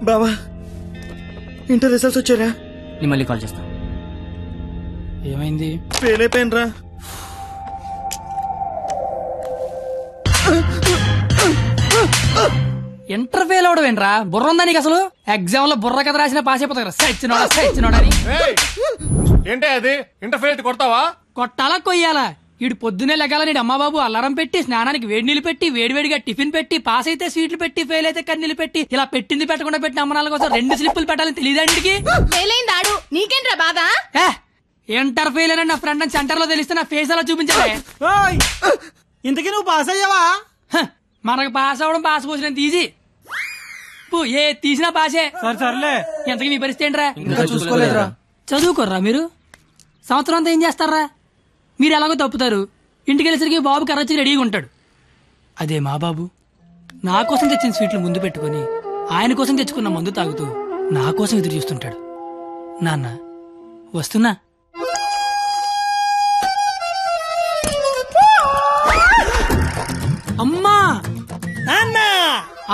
బావా inter results వచ్చారా? నేను మళ్ళీ కాల్ చేస్తా. ఏమైంది? ఫెయిల్ అయిపోయాను రా. ఇంటర్ ఫెయిల్ అవడం ఏంట్రా? బుర్ర ఉందా నీకు అసలు? ఎగ్జామ్ లో బుర్ర కథ రాసిన పాస్ అయిపోతారు. సచ్చినోడని ఏంటే అది? ఇంటర్ ఫెయిల్ కొడతావా? కొట్టాలా కొయ్యాలా? ఈడు పొద్దునే లెగాల నీడు అమ్మబాబు అలారం పెట్టి స్నానానికి వేడి నీళ్ళు పెట్టి వేడివేడిగా టిఫిన్ పెట్టి పాస్ అయితే స్వీట్లు పెట్టి ఫెయిల్ అయితే కన్నీళ్ళు పెట్టి ఇలా పెట్టింది పెట్టకుండా పెట్టిన అమ్మనాల కోసం 2 స్లిప్పులు పెట్టాలని తెలియదండికి. నీకేంట్రా బాధ? ఇంటర్ ఫెయిల్ అని నా ఫ్రెండ్ అని సెంటర్ లో తెలిస్తే నా ఫేస్ అలా చూపించాలి. ఇంతకీ నువ్వు పాస్ అయ్యావా? మనకు పాస్ అవడం పాస్ పోసినంత ఈజీ. ఏ తీసినా పాసే. సర్లే. ఎంతకీ మీ పరిస్థితి ఏంట్రా? చూసుకోలేదురా. చదువుకోర్రా మీరు. సంవత్సరం అంతా ఏం చేస్తారా? మీరు ఎలాగో తప్పుతారు. ఇంటికి వెళ్ళేసరికి బాబు కర్రొచ్చి రెడీగా ఉంటాడు. అదే మా బాబు నా కోసం తెచ్చిన స్వీట్లు ముందు పెట్టుకుని ఆయన కోసం తెచ్చుకున్న మందు తాగుతూ నా కోసం ఎదురు చూస్తుంటాడు. నాన్న వస్తున్నా. అమ్మా నాన్న.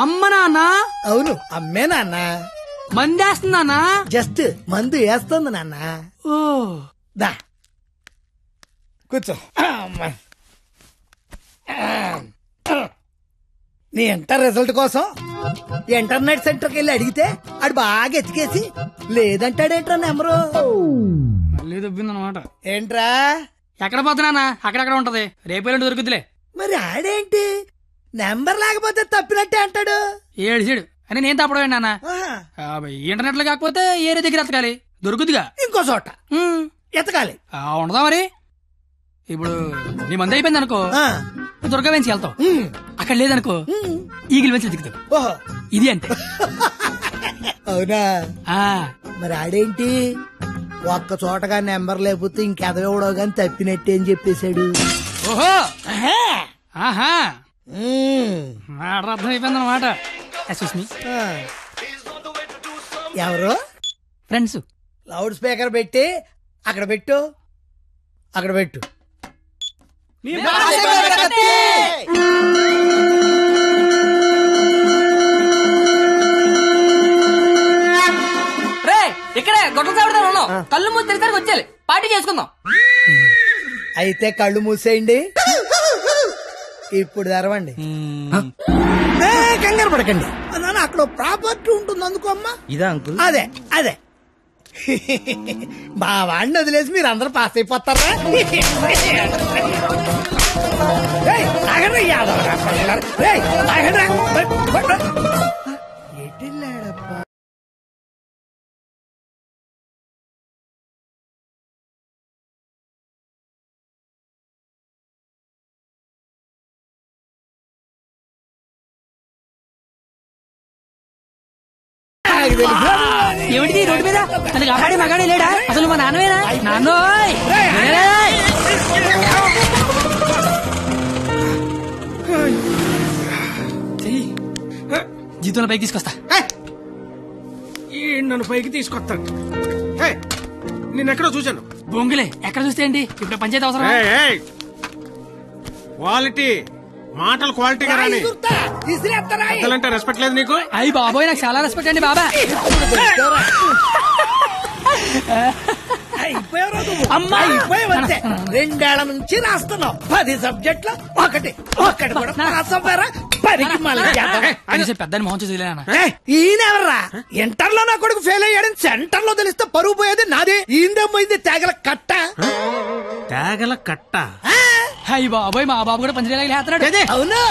అమ్మ నాన్న. అవును అమ్మే నాన్న. మందేస్తున్నానా? జస్ట్ మందు వేస్తుంది నాన్న. ఓ దా కూర్చో. నీ ఇంటర్ రిజల్ట్ కోసం ఇంటర్నెట్ సెంటర్కి వెళ్ళి అడిగితే ఆడు బాగా ఎతికేసి లేదంటాడేంట్రా నెంబరు. మళ్ళీ దొబ్బిందనమాట. ఏంట్రా? ఎక్కడ పోతున్నానా? అక్కడక్కడ ఉంటది. రేపు దొరుకుతులే. మరి ఆడేంటి నెంబర్ లేకపోతే తప్పినట్టే అంటాడు. ఏడు అని నేను తప్పడం నాన్న. ఇంటర్నెట్ లో కాకపోతే ఏరే దగ్గర ఎతకాలి. దొరుకుతుగా ఇంకో చోట ఎతకాలి. ఉండదా మరి? ఇప్పుడు నీ మంది అయిపోయింది అనుకో, దుర్గా వెంచి వెళ్తావు. అక్కడ లేదనుకో ఈగిల్ వెంచి దిగుతావు. ఓహో ఇది అంతే. అవునా? మరి ఆడేంటి ఒక్క చోటగా నెంబర్ లేకపోతే ఇంకెదవడో గాని తప్పినట్టే అని చెప్పేశాడు. ఓహో ఆహా అర్థం అయిపోయింది అనమాట. ఎవరు? ఫ్రెండ్స్. లౌడ్ స్పీకర్ పెట్టి అక్కడ పెట్టు. అక్కడ పెట్టు. ఇక్కడే గొడవ చావడతాను ఉన్నాం. కళ్ళు మూసి తెరిసరికి వచ్చేయాలి. పార్టీ చేసుకుందాం. అయితే కళ్ళు మూసేయండి. ఇప్పుడు తెరవండి. కంగారు పడకండి. నాన్న అక్కడ ప్రాపర్టీ ఉంటుంది అందుకో అమ్మా. ఇదా అంకుల్? అదే అదే. మా వాడిని వదిలేసి మీరు అందరూ పాస్ అయిపోతారా? ఎటెళ్ళాడప్పా? ఏమిటి రోడ్డు మీద తనకి కాపాడే మగాడే లేడా? అసలు మా నాన్నవేనా? నాన్నోయ్ జీతంలో పైకి తీసుకొస్తా. నన్ను పైకి తీసుకొస్తాను. నిన్నెక్కడో చూశాను. బొంగులే ఎక్కడ చూస్తే ఏంటి? ఇప్పుడు పంచాయతీ అవసరం. క్వాలిటీ మాటలు క్వాలిటీగా రాని. అసలంటే రెస్పెక్ట్ లేదు నీకు? అయ్యి బాబోయ్ నాకు చాలా రెస్పెక్ట్ అండి బాబా. అయిపోయావంతే. 2 ఏళ్ల నుంచి రాస్తున్నావు 10 సబ్జెక్టులు ఒకటి కూడా రాసపోయారా? 10కి మళ్ళీ పెద్దని మోహన్ చూసిలేనా? ఈయనెవర్రా? ఇంటర్ లో నా కొడుకు ఫెయిల్ అయ్యాడని సెంటర్ లో తెలిస్తే పరువు పోయేది నాది. ఈందేమో ఇది తేగల కట్ట. తేగల కట్ట? అయ్యి బాబోయ్ మా బాబు కూడా పంచలేస్తున్నాడు. అవును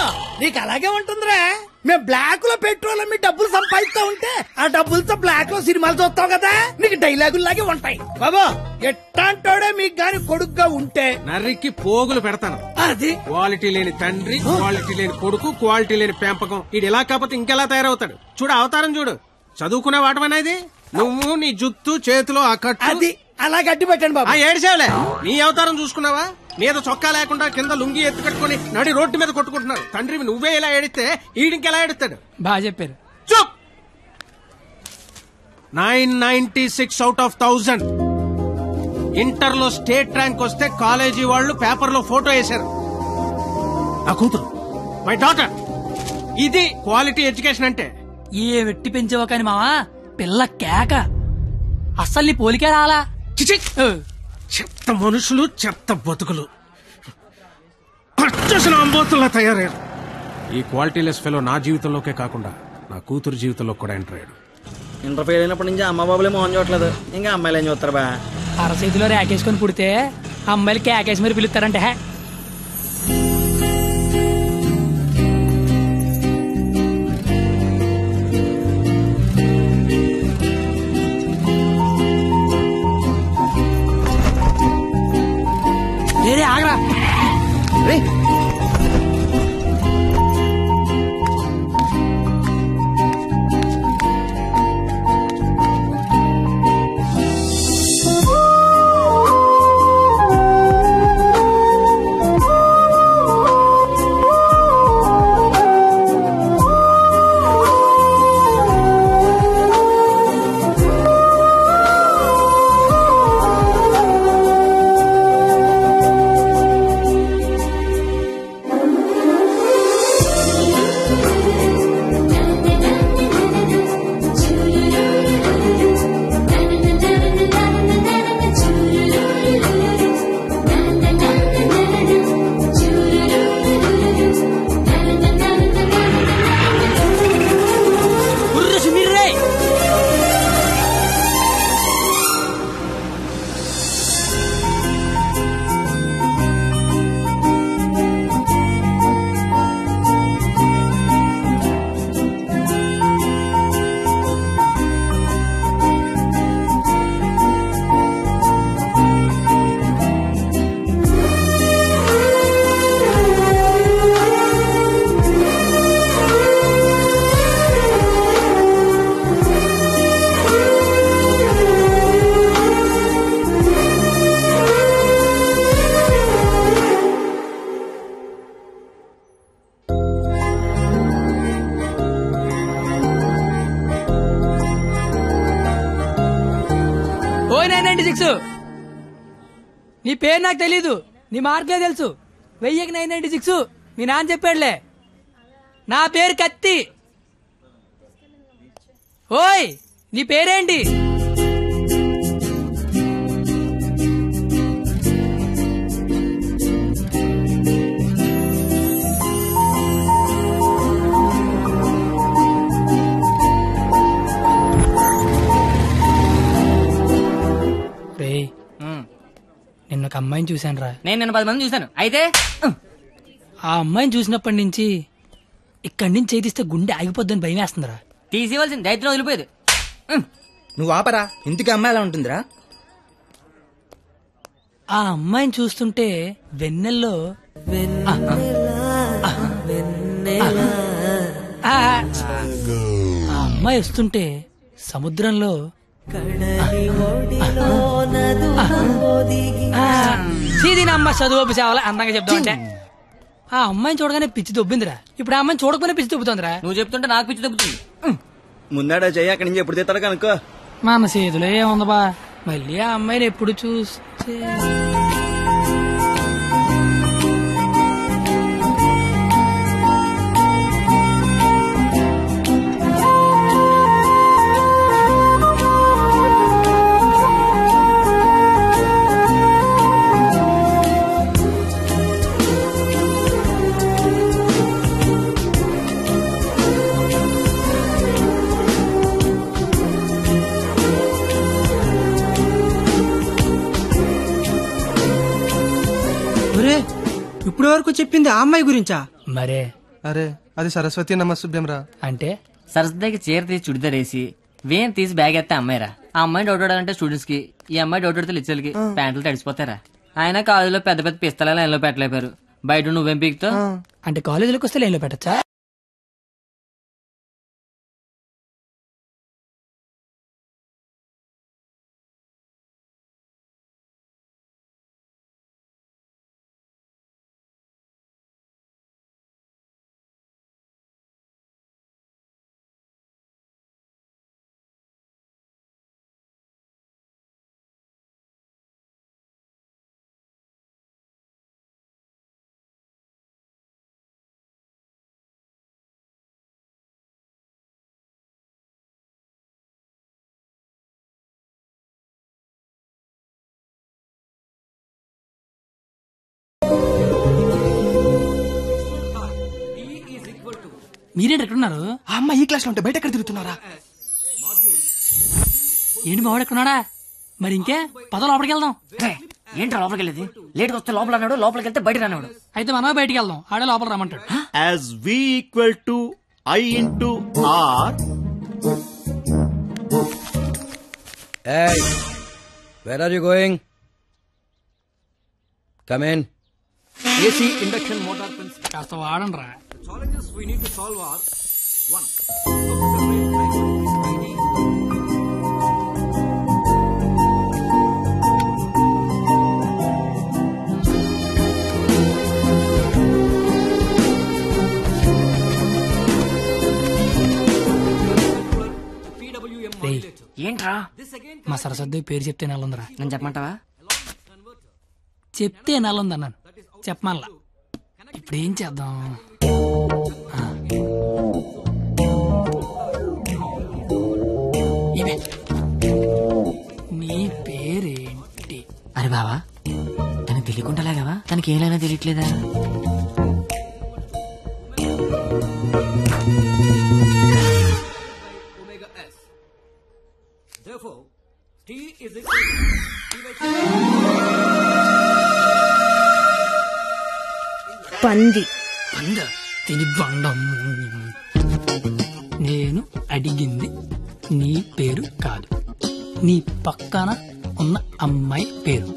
నీకు అలాగే ఉంటుందిరా. మేము బ్లాక్ లో పెట్రోల్ మీ డబ్బులు సంపాదిస్తా ఉంటే ఆ డబ్బులతో బ్లాక్ లో సినిమాలు చూస్తావు కదా. నీకు డైలాగుల్లాగే ఉంటాయి. బాబా ఎట్టాంటోడే మీకు గాని కొడుకుగా ఉంటే నర్రికి పోగులు పెడతాను. అది క్వాలిటీ లేని తండ్రి, క్వాలిటీ లేని కొడుకు, క్వాలిటీ లేని పెంపకం. ఇది ఎలా కాకపోతే ఇంకెలా తయారవుతాడు? చూడు అవతారం చూడు. చదువుకునే వాటమనేది నువ్వు నీ జుత్తు చేతిలో ఆ కట్టు అది అలా గట్టి పెట్టండి బాబా. ఏడ్చావులే. నీ అవతారం చూసుకున్నావా? మీద చొక్కా లేకుండా కింద లుంగి ఎత్తు కట్టుకుని నడి రోడ్డు మీద కొట్టుకుంటున్నారు. తండ్రివి నువ్వే ఇలా ఏడిస్తే ఈడింకెలా ఏడుస్తాడు? బాగా చెప్పారు. చూప్. 996 out of 1000 ఇంటర్ లో స్టేట్ ర్యాంక్ వస్తే కాలేజీ వాళ్ళు పేపర్ లో ఫోటో వేశారు. నా కూతురు, మై డాటర్ ఇది క్వాలిటీ ఎడ్యుకేషన్ అంటే. ఏ వెట్టి పెంచావో కాని మావా పిల్ల కేక అస్సలు నీ పోలికే రాలా. చిచి! చెత్త మనుషులు, చెత్త బతుకులు, పచ్చసిన అంబోతుల్లా తయారయ్యారు. ఈ క్వాలిటీలెస్ ఫెలో నా జీవితంలోకే కాకుండా నా కూతురు జీవితంలో కూడా ఎంటర్ అయ్యాడు. ఇంటర్ ఫెయిల్ అయినప్పటి నుంచి అమ్మ బాబులే మోహన్ చూడట్లేదు, ఇంకా అమ్మాయిలు ఏం చూస్తారు బా. అరచేతిలో రేకేసుకొని పుడితే అమ్మాయిలు కేకేసి మరి పిలుస్తారంటే. ఆగరా నీ పేరు నాకు తెలీదు, నీ మార్కులే తెలుసు. 1000-996 మీ నాన్న చెప్పాడులే. నా పేరు కత్తి. ఓయ్ నీ పేరేంటి? నిన్న ఒక అమ్మాయిని చూశాను రా. నేను నిన్న 10 మంది చూశాను. అయితే ఆ అమ్మాయిని చూసినప్పటి నుంచి ఇక్కడి నుంచి చేతిస్తే గుండె ఆగిపోద్దని భయం వేస్తుందిరా. తీసివలసిన దైత్యం వదిలిపోయేది. నువ్వు ఆపరా, ఇంటికి అమ్మాయి ఎలా ఉంటుందిరా? ఆ అమ్మాయిని చూస్తుంటే వెన్నెల్లో ఆ అమ్మాయి వస్తుంటే సముద్రంలో అమ్మ చదువు సేవలు అందంగా చెప్తామంటే ఆ అమ్మాయిని చూడగానే పిచ్చి దొబ్బిందిరా. ఇప్పుడు ఆ అమ్మాయిని చూడకపోయినా పిచ్చి దొబ్బుతుందిరా. నువ్వు చెప్తుంటే నాకు పిచ్చి దొబ్బుతుంది. ముందాడా చెయ్యి, అక్కడి నుంచి ఎప్పుడు తీస్తాడు కనుక్కో. మన చేతిలో ఏముంది బా, మళ్ళీ ఆ అమ్మాయిని ఎప్పుడు చూస్తే. ఇప్పుడు వరకు చెప్పింది ఆ అమ్మాయి గురించా? మరే అరే అది సరస్వతి నమస్సుభ్యం రా. అంటే సరస్వతికి చీర తీసి చుడిదార్ వేసి వేన్ తీసి బ్యాగ్ ఎత్తే అమ్మాయిరా. ఆ అమ్మాయి డౌట్ అంటే స్టూడెంట్స్ కి, ఈ అమ్మాయి డౌట్ అడితే లెక్చర్లకి ప్యాంట్లు తడిసిపోతారా. ఆయన కాలేజీలో పెద్ద పెద్ద పిస్తల లైన్ లో పెట్టలేపారు. బయట నువ్వేం పీకుతావు? అంటే కాలేజీలోకి వస్తే లైన్లో పెట్టచ్చా? మీరేంటి ఎక్కడున్నారు? ఆ అమ్మాయి ఈ క్లాస్ లో ఉంటే బయట ఎక్కడ తిరుగుతున్నారా? ఏంటి మావాడు ఎక్కడున్నాడా? మరి ఇంకే పద లోపలికి వెళ్దాం. ఏంట్రా లోపలికి వెళ్ళేది? లేట్గా వస్తే లోపల అన్నాడు, లోపలికి వెళ్తే బయట రానివాడు. అయితే మనమే బయటికి వెళ్దాం, ఆడే లోపల రమ్మంటాడు. As V equal to I into R. Hey, where are you going? Come in. AC induction motor principle. కాస్త వాడండి రా. Challenges we need to solve are 1. ఏంట్రా? మా సరస్వతి పేరు చెప్తే నెలందరా. నేను చెప్పమంటావా? చెప్తే నెలంది అన్నాను, చెప్పమల్లా. ఇప్పుడు ఏం చేద్దాం? ఇవే. నీ పేరేంటి? అరే బావా, తనకు తెలియకుండా లాగావా? తనకి ఏమైనా తెలియట్లేదా? Therefore, T is equal to పంది. పంద తిని బండం. నేను అడిగింది నీ పేరు కాదు, నీ పక్కన ఉన్న అమ్మాయి పేరు.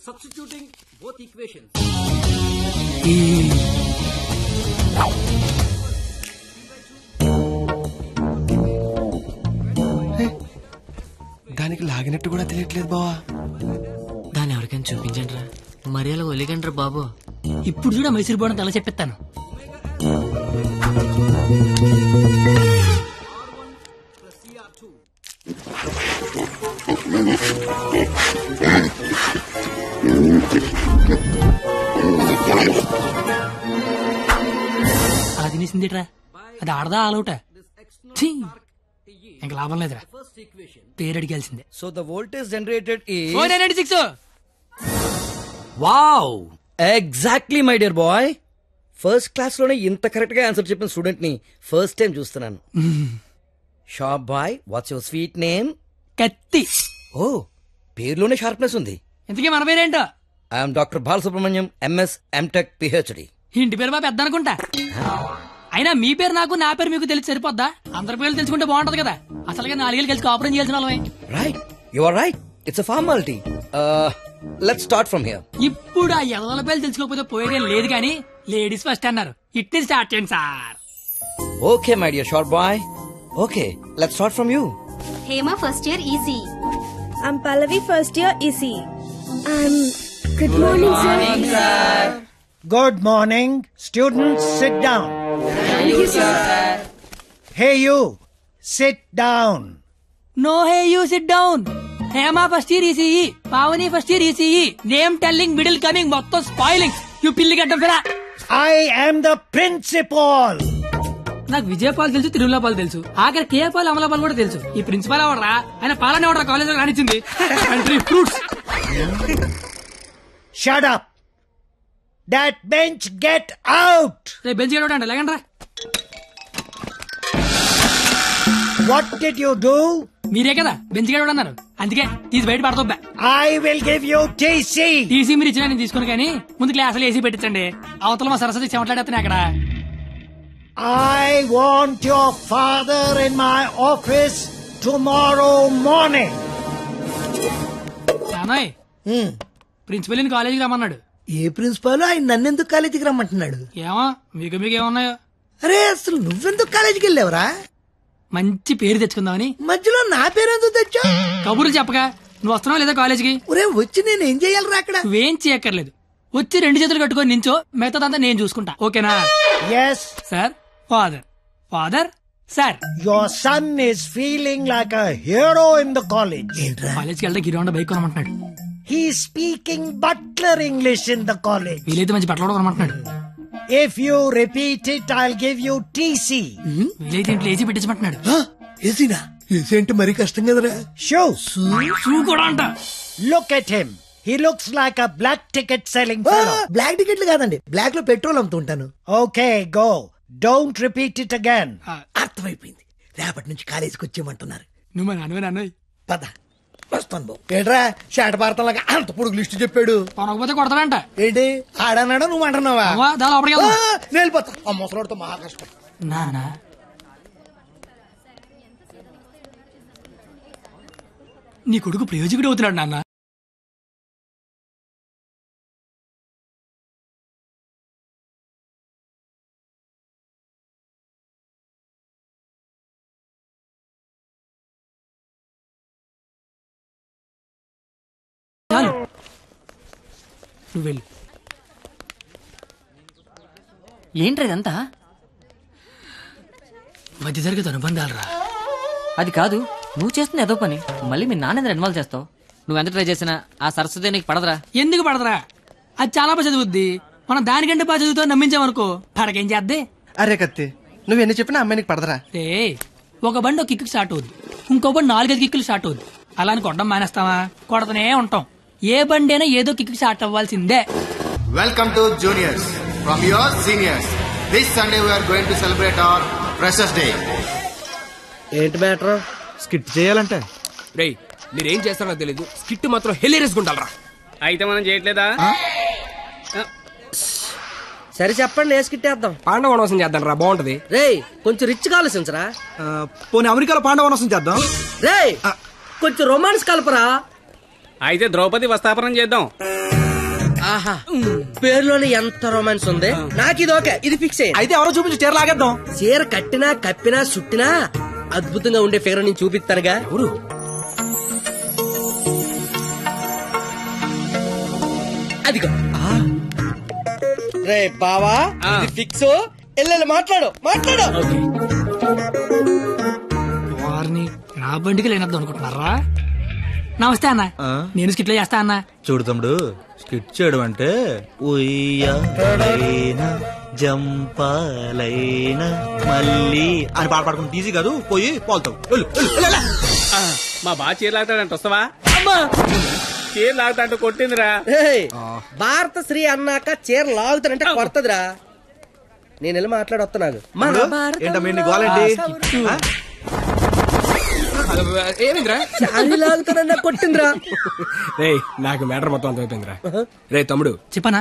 substituting both equations. దానికి లాగినట్టు కూడా తెలియట్లేదు బావా. దాన్ని ఎవరికైనా చూపించండి రా, మరి అలా ఒలిగండి రా బాబు. ఇప్పుడు కూడా మైసూర్ బోర్డు తల చెప్పిస్తాను. అలా తినేసిందిట్రా, అది ఆడదా ఆలౌటా? ఇంకా లాభం లేదురా, పేరు అడిగాల్సిందే. So the voltage generated is 496. wow, exactly my dear boy. First class లోనే ఇంత కరెక్ట్ గా ఆన్సర్ చెప్పిన స్టూడెంట్ ని ఫస్ట్ టైం చూస్తున్నాను. Sharp boy, what's your sweet name? కత్తి. ఓ, పేరులోనే షార్ప్నెస్ ఉంది. ఇంతకీ మన పేరేంటో? I'm doctor Balasubrahmanyam, MS, MTech, PhD. ఇంటి పేరు బాబు పెద్ద అనుకుంటా. అయినా మీ పేరు నాకు, నా పేరు మీకు తెలిసి సరిపోద్దా? అందరి పేర్లు తెలుసుకుంటే బాగుంటది కదా. అసలుగా 4 ఏళ్ళు కలిసి కాపురం చేయాల్సిన వాళ్ళమే. Right, you are right, it's a formality. Let's start from here. ఇప్పుడు ఆ ఎదల పేర్లు తెలుసుకోకపోతే పోయేదేం లేదు కానీ లేడీస్ ఫస్ట్ అన్నారు, ఇట్ని స్టార్ట్ చేయండి sir. Okay my dear short boy, okay let's start from you. Hema first year EC. I'm Pallavi, first year EC. Good morning, sir. Good morning. Students, sit down. Thank you, sir. Hey, you. Sit down. No hey you sit down. Hema first year ECE, Pavani first year ECE. Name telling, middle coming, మొత్తం spoiling. You పిల్లి గడ్డం ఫిరా. I am the principal. నాకు విజయపాల్ తెలుసు, తిరుమలపాల్ తెలుసు, ఆఖరి కేపాల్, అమలాపాల్ కూడా తెలుసు. ఈ ప్రిన్సిపాల్ ఎవడరా? ఆయన పాలనే ఎవడరా కాలేజ్ లో రానిచ్చింది? Fruits. Shut up. That bench, get out. రేపు బెంచ్ గడవడండి, లేకండి రా. What did you do? మీరే కదా బెంచ్ గడవడన్నారు, అందుకే తీసి బయట పడతా. I will give you TC. TC మీరు ఇచ్చినా నేను తీసుకుని, కానీ ముందు క్లాసులు ఏసీ పెట్టించండి. అవతల మా సరస్వతి చెమట్లాడేస్తాను అక్కడ. I want your father in my office tomorrow morning. నానోయ్, ప్రిన్సిపల్ కాలేజీకి రమ్మన్నాడు. ఏ ప్రిన్సిపాల్ ఆయన నన్నెందుకు కాలేజీకి రమ్మంటున్నాడు? ఏమో మీకు ఏమన్నాయో. అరే అసలు నువ్వెందుకు కాలేజీకి వెళ్ళావురా? మంచి పేరు తెచ్చుకుందామని. మధ్యలో నా పేరు ఎందుకు తెచ్చా? కబుర్లు చెప్పగా నువ్వు వస్తున్నావు లేదా కాలేజీకి? ఒరే వచ్చి నేను ఏం చెయ్యాలరా అక్కడ? నువ్వేం చేయక్కర్లేదు, వచ్చి 2 చేతులు కట్టుకొని నించో, మిగతాదంతా నేను చూసుకుంటా, ఓకేనా? Yes. Sir, father, father, sir. Your son is feeling like a hero in the college. కాలేజ్కి వెళ్తే గిరౌండ్ బైక్ కొనమంటున్నాడు. He's speaking butler English in the college. వీలైతే మంచి బట్టలు కూడా కొనమంటున్నాడు. If you repeat it, I'll give you TC. వీలైతే ఇంట్లో ఏసీ పెట్టించమంటున్నాడు. ఏసీనా? ఏసీ అంటే మరీ కష్టం కదరా. Shoes. షూ కూడా అంట. Look at him. He looks like a black ticket selling black టికెట్లు కాదండి, బ్లాక్ లో పెట్రోల్ అమ్ముతుంటాను. Okay go don't repeat it again. అర్థమైపోయింది, రేపటి నుంచి కాలేజీకి వచ్చేయమంటున్నారు. నువ్వు మా నాన్నవే నాన్న. పద వస్తాను బాబు. ఏంట్రా షాట భారతంలాగా అంత పొడుగు లిస్టు చెప్పాడు. కొనకపోతే కొడతాడంట. ఏంటి ఆడన్నాడా నువ్వు అంటున్నావా? దా లోపలికి వెళ్దాం. నేను వెళ్ళిపోతా. ఆ ముసలాడితో మహా కష్టం. నానా నీ కొడుకు ప్రయోజకుడు అవుతున్నాడు నాన్న. చాలు నువ్వు వెళ్ళు. ఏంట్రా ఇదంతా? మధ్య తరగతి అనుబంధాలు రా. అది కాదు, నువ్వు చేస్తున్న ఏదో పని మళ్ళీ మీ నాన్న ఇన్వాల్వ్ చేస్తావు. నువ్వెంత ట్రై చేసినా ఆ సరస్వతి నీకు పడదురా. ఎందుకు పడదరా? అది చాలా బాగా చదువుద్ది. మనం దానికంటే బాగా చదువుతో నమ్మించామనుకో పడకేం చేద్దే. అరే కత్తి, నువ్వు ఎన్ని చెప్పినా అమ్మాయికి పడదరా. రే ఒక బండి ఒక కిక్కు స్టార్ట్ అవుద్ది, ఇంకో బండి 4-5 కిక్కులు స్టార్ట్ అవుద్ది. అలా అని కొట్టడం మానేస్తావా? కొడతనే ఉంటాం. ఏ బండి అయినా ఏదో కిక్కు స్టార్ట్ అవ్వాల్సిందే. Welcome to juniors from your seniors. This Sunday we are going to celebrate our Freshers Day. ఏంటి మ్యాటర్? స్కిట్ చేయాలంటే రేయ్ మీరేం చేస్తారో తెలీదు, స్కిట్ మాత్రం హెలీరియస్ గుండాలరా. అయితే మనం చేయట్లేదా? సరే చెప్పండి, ఏ స్కిట్ వేద్దాం? పాండవ వనవాసం చేద్దాం రా, బాగుంటది. రేయ్ కొంచెం రిచ్ ఆలోచించరా. పోనీ అమెరికాలో పాండవనసం చేద్దాం. రేయ్ కొంచెం రొమాన్స్ కలపరా. అయితే ద్రౌపది వస్తాపనం చేద్దాం. ఆహా, పేరులోనే ఎంత రొమాన్స్ ఉంది. నాకు ఇది ఓకే, ఇది ఫిక్స్ అయ్యి. అయితే ఎవరో చూపించి చీర లాగేద్దాం. చీర కట్టినా కప్పినా చుట్టినా అద్భుతంగా ఉండే ఫిగర్ నేను చూపిస్తానుగా. ఎవరు? అదిగో రే బావా, ఇది ఫిక్స్. ఎల్లెల్లి మాట్లాడు మాట్లాడు. వారిని నా బండికి లేనద్దు అనుకుంటున్నారా? నమస్తే అన్న, నేను స్కిట్లో చేస్తా అన్న. చూడు తమ్ముడు, స్కిట్ చేయడం అంటే ఉయ్యాలైనా జంపాలైనా మళ్ళీ అని పాట పాడుకుంటే ఈజీ కాదు. పోయి పోల్తావు. మా బాగా చీర లాగుతాడంట, వస్తావా? చీర లాగుతాంటూ కొట్టిందిరా. భారత శ్రీ అన్నాక చీర లాగుతానంటే కొడతదిరా. నేను వెళ్ళి మాట్లాడొస్తున్నాను. ఏంటమ్మా గోలేంటి? ఏమిందిరా? చాలి లాగుతానన్నా కొట్టిందిరా. రేయ్ నాకు మ్యాటర్ మొత్తం అంత అయిపోయిందిరా. రే తమ్ముడు చెప్పనా?